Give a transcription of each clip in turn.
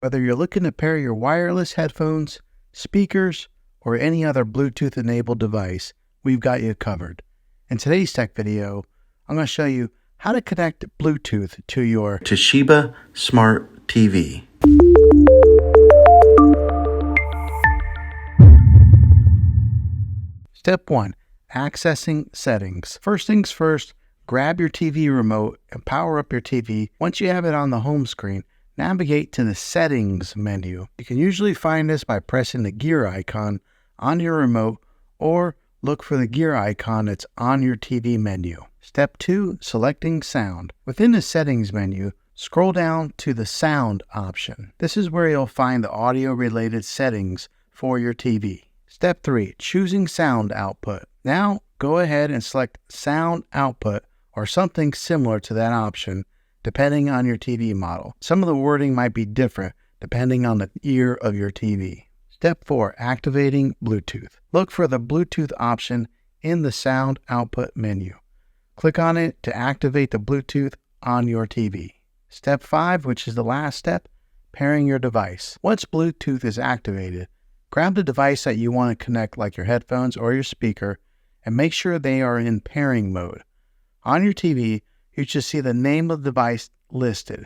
Whether you're looking to pair your wireless headphones, speakers, or any other Bluetooth-enabled device, we've got you covered. In today's tech video, I'm going to show you how to connect Bluetooth to your Toshiba Smart TV. Step 1. Accessing settings. First things first, grab your TV remote and power up your TV. Once you have it on the home screen, navigate to the Settings menu. You can usually find this by pressing the gear icon on your remote or look for the gear icon that's on your TV menu. Step 2. Selecting sound. Within the Settings menu, scroll down to the Sound option. This is where you'll find the audio-related settings for your TV. Step 3. Choosing sound output. Now, go ahead and select sound output or something similar to that option depending on your TV model. Some of the wording might be different depending on the ear of your TV. Step 4. Activating Bluetooth. Look for the Bluetooth option in the sound output menu. Click on it to activate the Bluetooth on your TV. Step 5, which is the last step, pairing your device. Once Bluetooth is activated, grab the device that you want to connect, like your headphones or your speaker, and make sure they are in pairing mode. On your TV, you should see the name of the device listed.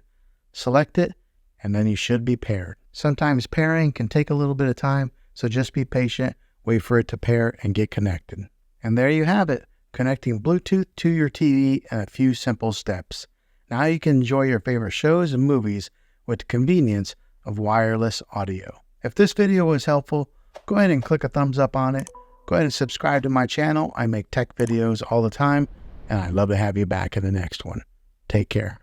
Select it, and then you should be paired. Sometimes pairing can take a little bit of time, so just be patient, wait for it to pair and get connected. And there you have it, connecting Bluetooth to your TV in a few simple steps. Now you can enjoy your favorite shows and movies with the convenience of wireless audio. If this video was helpful, go ahead and click a thumbs up on it. Go ahead and subscribe to my channel. I make tech videos all the time, and I'd love to have you back in the next one. Take care.